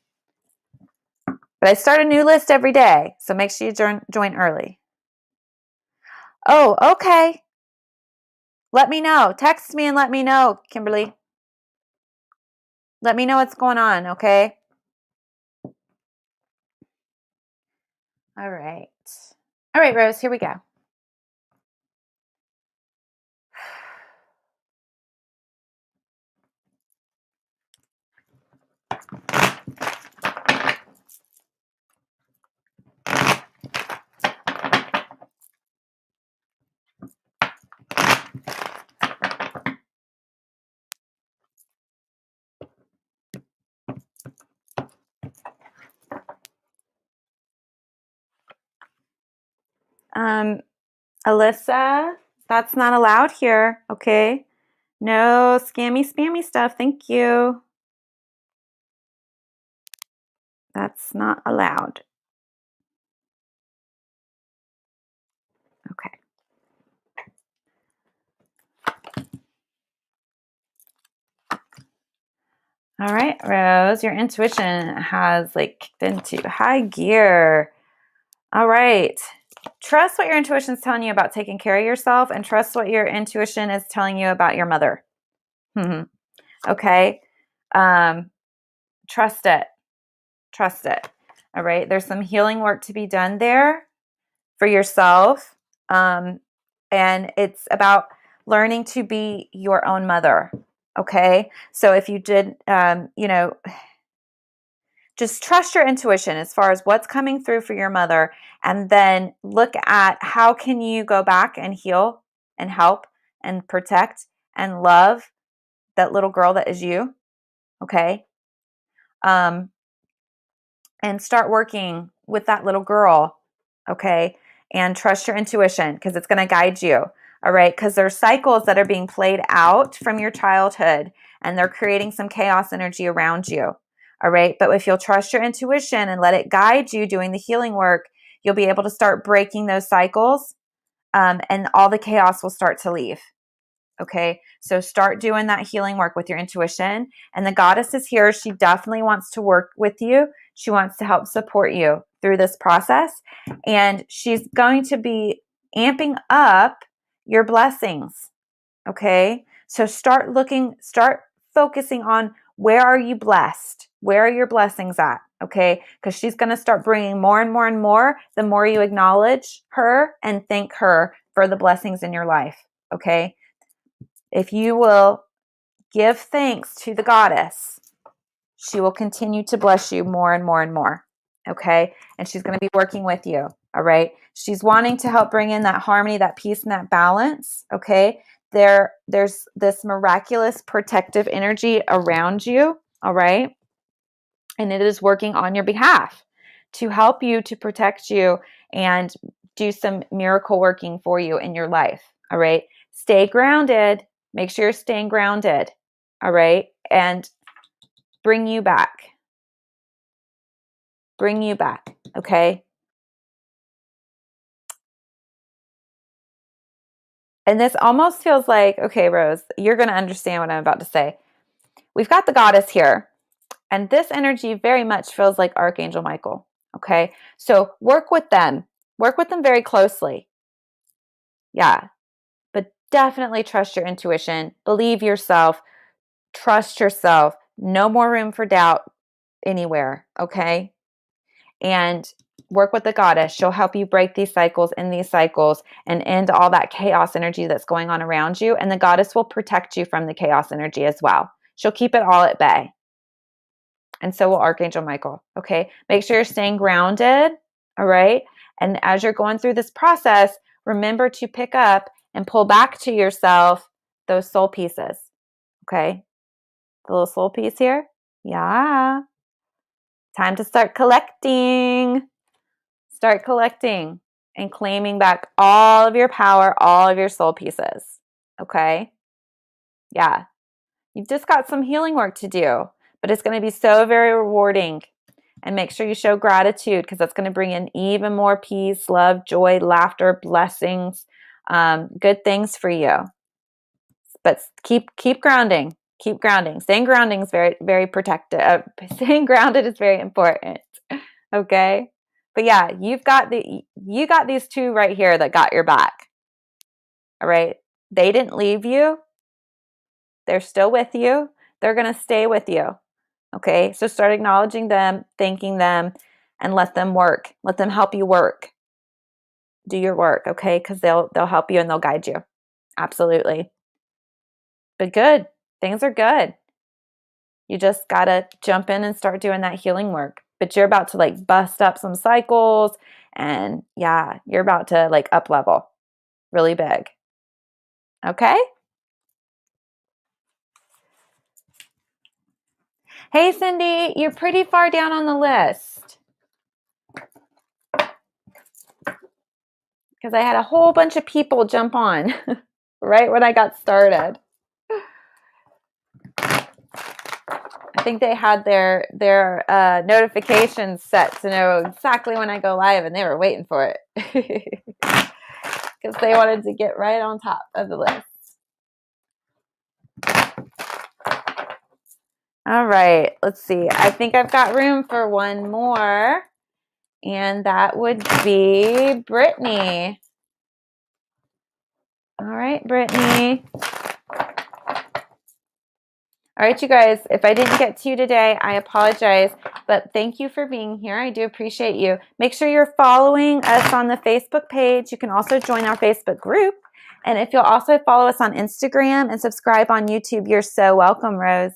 But I start a new list every day, so make sure you join early. Oh, okay. Let me know. Text me and let me know, Kimberly. Let me know what's going on, okay? All right. All right, Rose, here we go. Alyssa, that's not allowed here, okay? No scammy, spammy stuff. Thank you. That's not allowed. Okay. All right, Rose, your intuition has kicked into high gear. All right. Trust what your intuition is telling you about taking care of yourself, and trust what your intuition is telling you about your mother. Okay. Trust it. Trust it. All right. There's some healing work to be done there for yourself. And it's about learning to be your own mother. Okay. So if you did, just trust your intuition as far as what's coming through for your mother, and then look at how can you go back and heal and help and protect and love that little girl that is you. Okay. And start working with that little girl. Okay. And trust your intuition because it's going to guide you. All right. Because there's cycles that are being played out from your childhood and they're creating some chaos energy around you. All right. But if you'll trust your intuition and let it guide you doing the healing work, you'll be able to start breaking those cycles, and all the chaos will start to leave. Okay. So start doing that healing work with your intuition. And the goddess is here. She definitely wants to work with you. She wants to help support you through this process. And she's going to be amping up your blessings. Okay. So start focusing on where are you blessed? Where are your blessings at? Okay. Because she's going to start bringing more and more and more the more you acknowledge her and thank her for the blessings in your life. Okay. If you will give thanks to the goddess, she will continue to bless you more and more and more. Okay. And she's going to be working with you. All right. She's wanting to help bring in that harmony, that peace, and that balance. Okay. There's this miraculous protective energy around you. All right. And it is working on your behalf to help you, to protect you, and do some miracle working for you in your life. All right. Stay grounded. Make sure you're staying grounded. All right. And bring you back. Bring you back. Okay. And this almost feels like, okay, Rose, you're going to understand what I'm about to say. We've got the goddess here, and this energy very much feels like Archangel Michael. Okay. So work with them very closely. Yeah. But definitely trust your intuition, believe yourself, trust yourself. No more room for doubt anywhere. Okay. And work with the goddess. She'll help you break these cycles and end all that chaos energy that's going on around you. And the goddess will protect you from the chaos energy as well. She'll keep it all at bay. And so will Archangel Michael. Okay. Make sure you're staying grounded. All right. And as you're going through this process, remember to pick up and pull back to yourself those soul pieces. Okay. The little soul piece here. Yeah. Time to start collecting. Start collecting and claiming back all of your power, all of your soul pieces. Okay? Yeah. You've just got some healing work to do, but it's going to be so very rewarding. And make sure you show gratitude because that's going to bring in even more peace, love, joy, laughter, blessings, good things for you. But keep grounding. Keep grounding. Staying grounding is very, very protective. Staying grounded is very important. Okay? But yeah, you got these two right here that got your back. All right. They didn't leave you. They're still with you. They're going to stay with you. Okay. So start acknowledging them, thanking them, and let them work. Let them help you work. Do your work. Okay. Because they'll help you and they'll guide you. Absolutely. But good. Things are good. You just got to jump in and start doing that healing work. But you're about to like bust up some cycles and yeah, you're about to like up level really big. Okay? Hey, Cindy, you're pretty far down on the list. Because I had a whole bunch of people jump on right when I got started. I think they had their notifications set to know exactly when I go live, and they were waiting for it because they wanted to get right on top of the list. All right, let's see. I think I've got room for one more, and that would be Brittany. All right, Brittany. All right, you guys, if I didn't get to you today, I apologize, But thank you for being here. I do appreciate you. Make sure you're following us on the Facebook page. You can also join our Facebook group. And if you'll also follow us on Instagram and subscribe on YouTube, you're so welcome, Rose.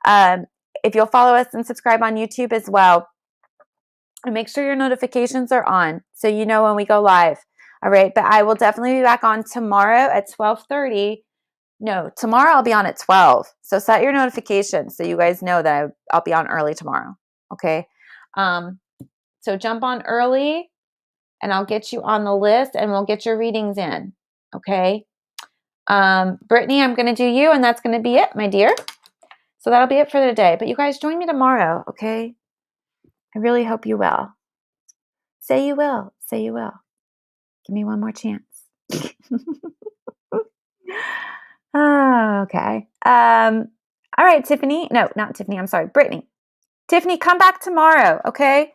If you'll follow us and subscribe on YouTube as well, and make sure your notifications are on so you know when we go live. All right. But I will definitely be back on tomorrow at 12:30. No, tomorrow I'll be on at 12. So set your notifications so you guys know that I'll be on early tomorrow. Okay. So jump on early and I'll get you on the list and we'll get your readings in. Okay. Brittany, I'm going to do you and that's going to be it, my dear. So that'll be it for the day. But you guys join me tomorrow. Okay. I really hope you will. Say you will. Say you will. Give me one more chance. Oh, okay. All right, Tiffany. No, not Tiffany. I'm sorry, Brittany. Tiffany, come back tomorrow, okay?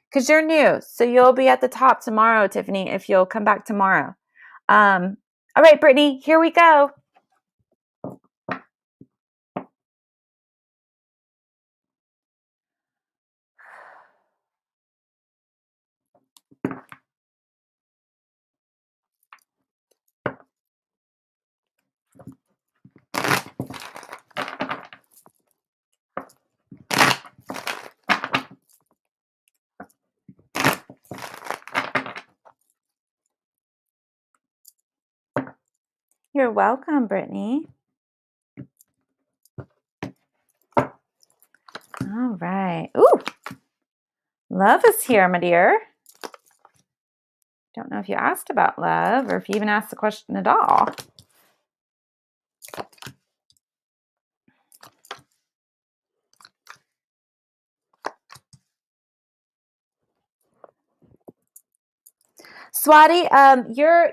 Because you're new. So you'll be at the top tomorrow, Tiffany, if you'll come back tomorrow. All right, Brittany, here we go. You're welcome, Brittany. All right. Ooh, love is here, my dear. Don't know if you asked about love or if you even asked the question at all. Swati,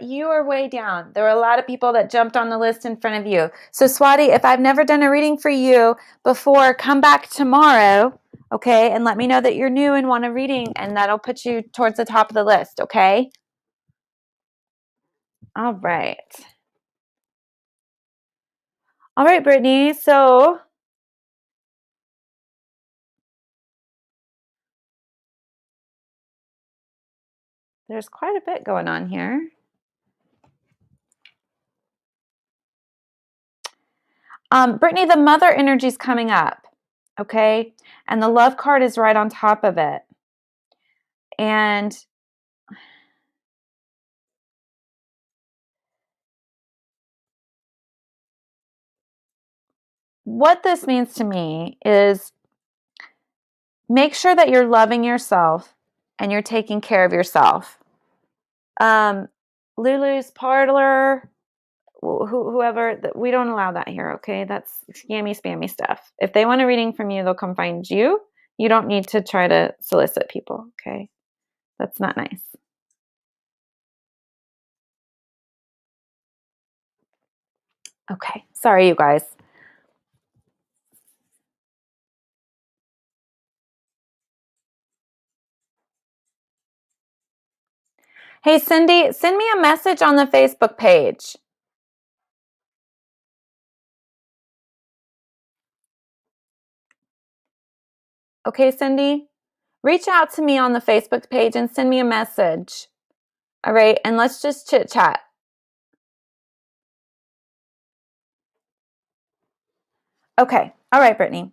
you are way down. There were a lot of people that jumped on the list in front of you. So Swati, if I've never done a reading for you before, come back tomorrow, okay? And let me know that you're new and want a reading, and that'll put you towards the top of the list, okay? All right. All right, Brittany. So there's quite a bit going on here. Brittany, the mother energy is coming up, okay? And the love card is right on top of it. And what this means to me is make sure that you're loving yourself and you're taking care of yourself. Lulu's Parlor, whoever, we don't allow that here, okay? That's scammy, spammy stuff. If they want a reading from you, they'll come find you. You don't need to try to solicit people, okay? That's not nice. Okay, sorry, you guys. Hey, Cindy, send me a message on the Facebook page. Okay, Cindy? Reach out to me on the Facebook page and send me a message. All right, and let's just chit chat. Okay, all right, Brittany.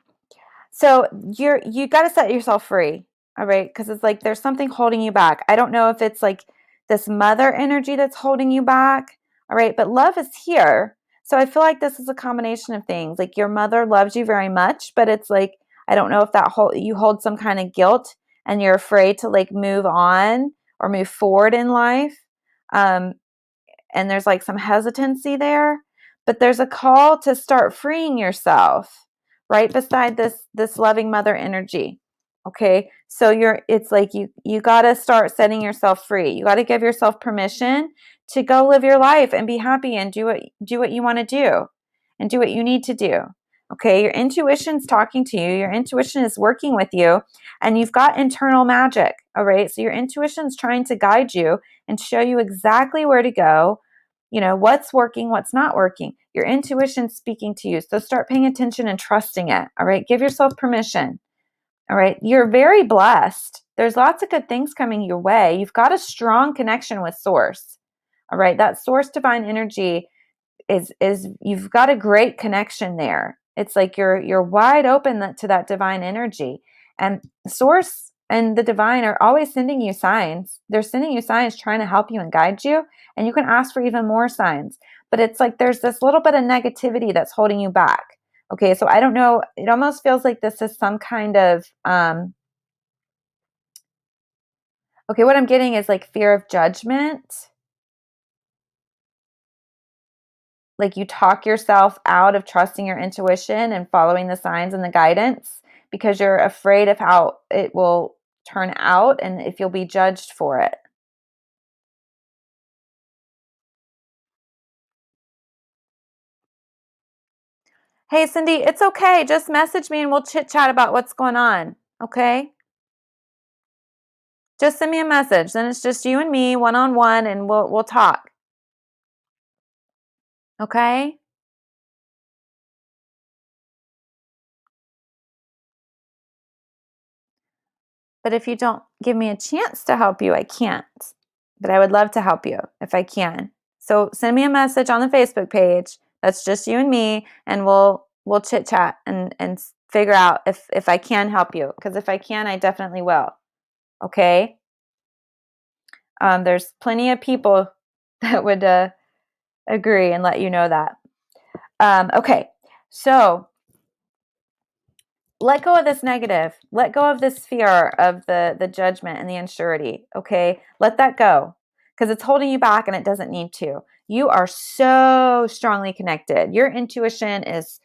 So you got to set yourself free, all right? Because it's like there's something holding you back. I don't know if it's like this mother energy that's holding you back, all right? But love is here. So I feel like this is a combination of things. Like your mother loves you very much, but it's like I don't know if you hold some kind of guilt and you're afraid to like move on or move forward in life. And there's like some hesitancy there, but there's a call to start freeing yourself right beside this loving mother energy. Okay, so it's like you got to start setting yourself free. You got to give yourself permission to go live your life and be happy and do what you want to do and do what you need to do. Okay, your intuition's talking to you. Your intuition is working with you, and you've got internal magic. All right, so your intuition's trying to guide you and show you exactly where to go, what's working, what's not working. Your intuition's speaking to you. So start paying attention and trusting it. All right. Give yourself permission. All right. You're very blessed. There's lots of good things coming your way. You've got a strong connection with source. All right. That source divine energy is you've got a great connection there. It's like you're wide open to that divine energy. And source and the divine are always sending you signs. They're sending you signs trying to help you and guide you. And you can ask for even more signs. But it's like there's this little bit of negativity that's holding you back. Okay, so I don't know. It almost feels like this is some kind of okay, what I'm getting is like fear of judgment. Like you talk yourself out of trusting your intuition and following the signs and the guidance because you're afraid of how it will turn out and if you'll be judged for it. Hey, Cindy, it's okay. Just message me and we'll chit chat about what's going on. Okay? Just send me a message. Then it's just you and me one-on-one and we'll talk. Okay? But if you don't give me a chance to help you, I can't. But I would love to help you if I can. So send me a message on the Facebook page. That's just you and me, and we'll chit chat and figure out if I can help you. Because if I can, I definitely will. Okay. There's plenty of people that would agree and let you know that. Okay. So let go of this negative. Let go of this fear of the judgment and the unsurety. Okay. Let that go because it's holding you back and it doesn't need to. You are so strongly connected. Your intuition is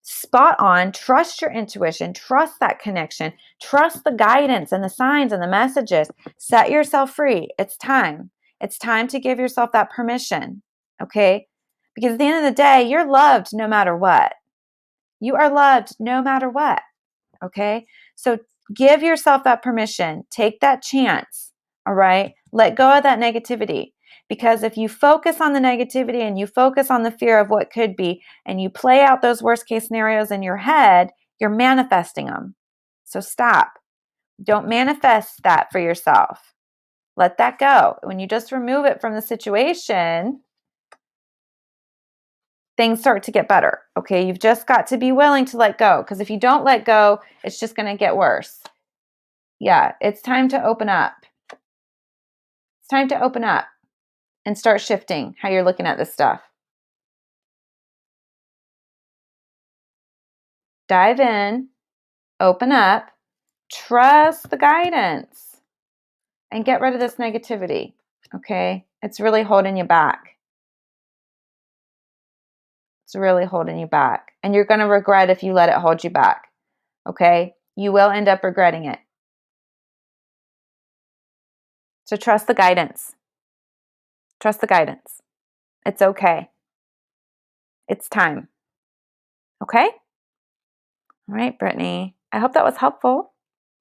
spot on. Trust your intuition. Trust that connection. Trust the guidance and the signs and the messages. Set yourself free. It's time. It's time to give yourself that permission. Okay. Because at the end of the day, you're loved no matter what. You are loved no matter what. Okay. So give yourself that permission. Take that chance. All right. Let go of that negativity. Because if you focus on the negativity and you focus on the fear of what could be and you play out those worst case scenarios in your head, you're manifesting them. So stop. Don't manifest that for yourself. Let that go. When you just remove it from the situation, things start to get better. Okay. You've just got to be willing to let go. Because if you don't let go, it's just going to get worse. Yeah. It's time to open up. It's time to open up and start shifting how you're looking at this stuff. Dive in, open up, trust the guidance, and get rid of this negativity. Okay. It's really holding you back. It's really holding you back. And you're going to regret if you let it hold you back. Okay. You will end up regretting it. So trust the guidance. Trust the guidance. It's okay. It's time. Okay? All right, Brittany. I hope that was helpful.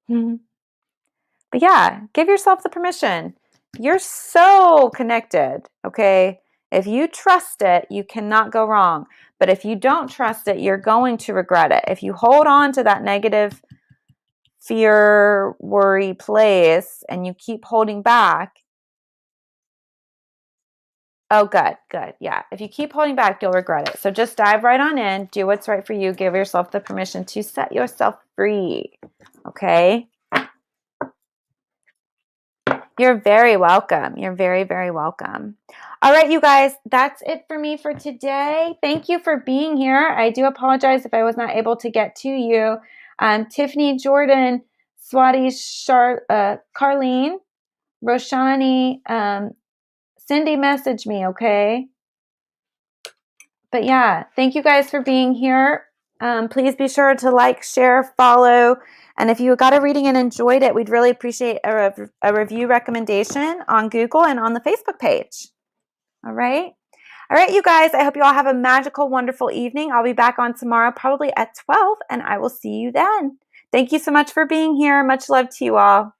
But yeah, give yourself the permission. You're so connected, okay? If you trust it, you cannot go wrong. But if you don't trust it, you're going to regret it. If you hold on to that negative fear, worry place and you keep holding back, oh, good. Yeah. If you keep holding back, you'll regret it. So just dive right on in, do what's right for you, give yourself the permission to set yourself free, okay? You're very welcome. You're very, very welcome. All right, you guys, that's it for me for today. Thank you for being here. I do apologize if I was not able to get to you. Tiffany, Jordan, Swati, Carlene, Roshani, Cindy, message me, okay? But yeah, thank you guys for being here. Please be sure to like, share, follow. And if you got a reading and enjoyed it, we'd really appreciate a review recommendation on Google and on the Facebook page. All right. All right, you guys, I hope you all have a magical, wonderful evening. I'll be back on tomorrow, probably at 12, and I will see you then. Thank you so much for being here. Much love to you all.